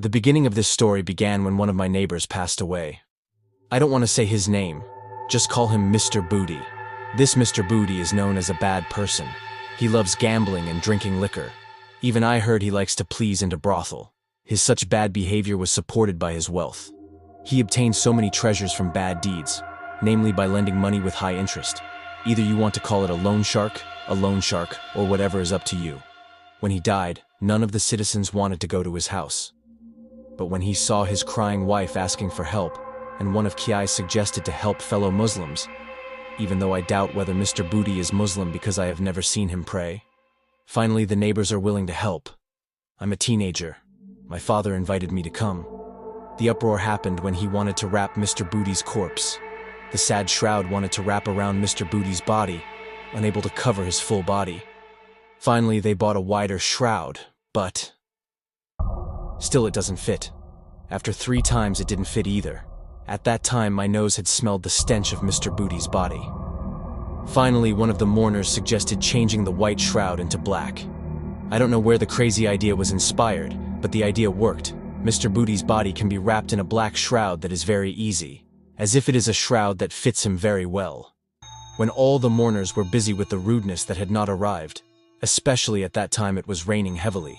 The beginning of this story began when one of my neighbors passed away. I don't want to say his name, just call him Mr. Booty. This Mr. Booty is known as a bad person. He loves gambling and drinking liquor. Even I heard he likes to please into brothel. His such bad behavior was supported by his wealth. He obtained so many treasures from bad deeds, namely by lending money with high interest. Either you want to call it a loan shark, or whatever is up to you. When he died, none of the citizens wanted to go to his house. But when he saw his crying wife asking for help, and one of Kiai suggested to help fellow Muslims, even though I doubt whether Mr. Booty is Muslim because I have never seen him pray. Finally, the neighbors are willing to help. I'm a teenager. My father invited me to come. The uproar happened when he wanted to wrap Mr. Booty's corpse. The sad Shroud wanted to wrap around Mr. Booty's body, unable to cover his full body. Finally, they bought a wider shroud, but still it doesn't fit. After 3 times it didn't fit either. At that time, my nose had smelled the stench of Mr. Booty's body. Finally, one of the mourners suggested changing the white shroud into black. I don't know where the crazy idea was inspired, but the idea worked. Mr. Booty's body can be wrapped in a black shroud that is very easy, as if it is a shroud that fits him very well. When all the mourners were busy with the rudeness that had not arrived, especially at that time it was raining heavily,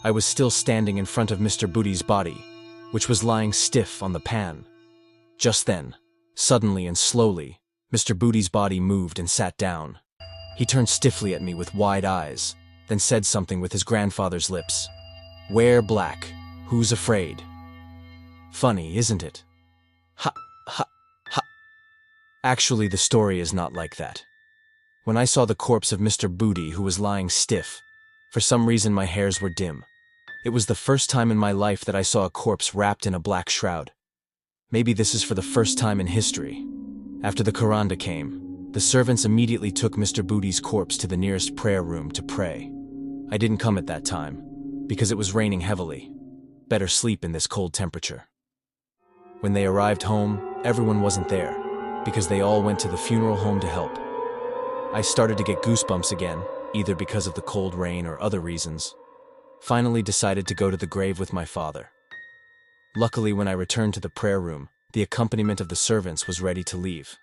I was still standing in front of Mr. Booty's body, which was lying stiff on the pan. Just then, suddenly and slowly, Mr. Booty's body moved and sat down. He turned stiffly at me with wide eyes, then said something with his grandfather's lips. "Wear black. Who's afraid?" Funny, isn't it? Ha, ha, ha. Actually, the story is not like that. When I saw the corpse of Mr. Booty, who was lying stiff, for some reason my hairs were dim. It was the first time in my life that I saw a corpse wrapped in a black shroud. Maybe this is for the first time in history. After the Kuranda came, the servants immediately took Mr. Booty's corpse to the nearest prayer room to pray. I didn't come at that time, because it was raining heavily. Better sleep in this cold temperature. When they arrived home, everyone wasn't there, because they all went to the funeral home to help. I started to get goosebumps again, either because of the cold rain or other reasons. Finally decided to go to the grave with my father. Luckily, when I returned to the prayer room, the accompaniment of the servants was ready to leave.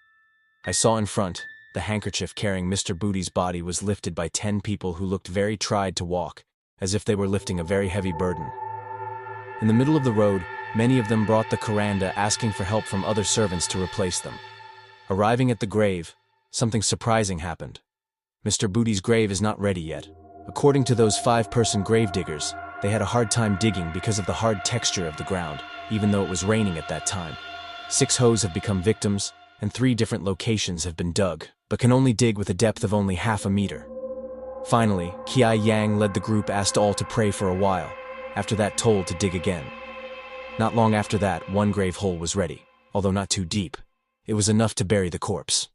I saw in front, the handkerchief carrying Mr. Booty's body was lifted by 10 people who looked very tried to walk, as if they were lifting a very heavy burden. In the middle of the road, many of them brought the Kuranda asking for help from other servants to replace them. Arriving at the grave, something surprising happened. Mr. Booty's grave is not ready yet. According to those 5-person grave diggers, they had a hard time digging because of the hard texture of the ground, even though it was raining at that time. 6 hoes have become victims, and 3 different locations have been dug, but can only dig with a depth of only half a meter. Finally, Kiai Yang led the group, asked all to pray for a while, after that told to dig again. Not long after that, 1 grave hole was ready, although not too deep. It was enough to bury the corpse.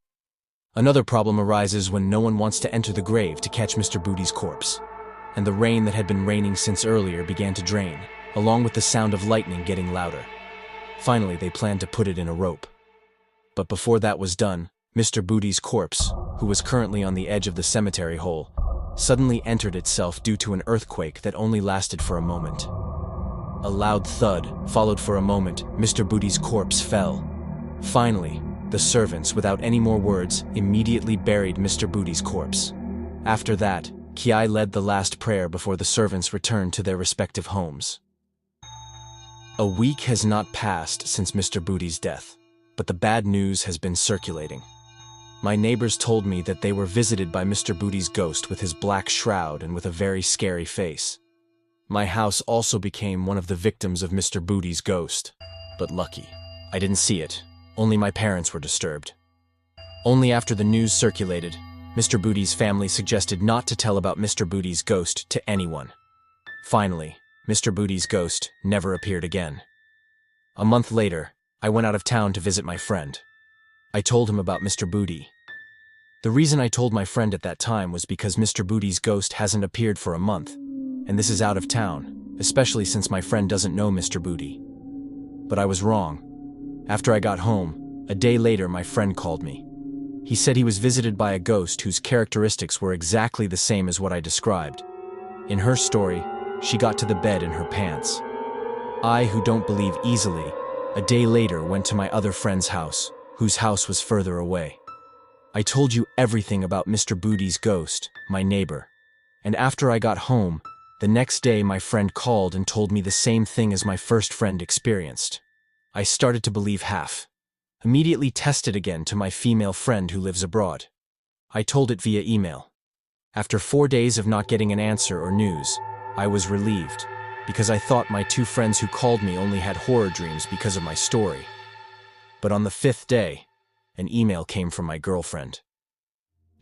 Another problem arises when no one wants to enter the grave to catch Mr. Booty's corpse, and the rain that had been raining since earlier began to drain, along with the sound of lightning getting louder. Finally, they planned to put it in a rope. But before that was done, Mr. Booty's corpse, who was currently on the edge of the cemetery hole, suddenly entered itself due to an earthquake that only lasted for a moment. A loud thud followed. For a moment, Mr. Booty's corpse fell. Finally, the servants, without any more words, immediately buried Mr. Booty's corpse. After that, Kiai led the last prayer before the servants returned to their respective homes. A week has not passed since Mr. Booty's death, but the bad news has been circulating. My neighbors told me that they were visited by Mr. Booty's ghost with his black shroud and with a very scary face. My house also became one of the victims of Mr. Booty's ghost. But lucky, I didn't see it. Only my parents were disturbed. Only after the news circulated, Mr. Booty's family suggested not to tell about Mr. Booty's ghost to anyone. Finally, Mr. Booty's ghost never appeared again. A month later, I went out of town to visit my friend. I told him about Mr. Booty. The reason I told my friend at that time was because Mr. Booty's ghost hasn't appeared for a month, and this is out of town, especially since my friend doesn't know Mr. Booty. But I was wrong. After I got home, a day later my friend called me. He said he was visited by a ghost whose characteristics were exactly the same as what I described. In her story, she got to the bed in her pants. I, who don't believe easily, a day later went to my other friend's house, whose house was further away. I told you everything about Mr. Booty's ghost, my neighbor. And after I got home, the next day my friend called and told me the same thing as my first friend experienced. I started to believe half. Immediately tested again to my female friend who lives abroad. I told it via email. After 4 days of not getting an answer or news, I was relieved, because I thought my 2 friends who called me only had horror dreams because of my story. But on the 5th day, an email came from my girlfriend.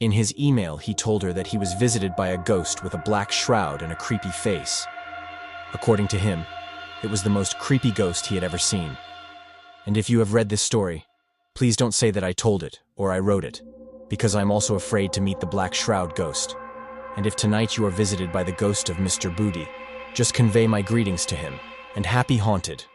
In his email, he told her that he was visited by a ghost with a black shroud and a creepy face. According to him, it was the most creepy ghost he had ever seen. And if you have read this story, please don't say that I told it or I wrote it, because I'm also afraid to meet the black shroud ghost. And if tonight you are visited by the ghost of Mr. Booty, just convey my greetings to him, and happy haunted.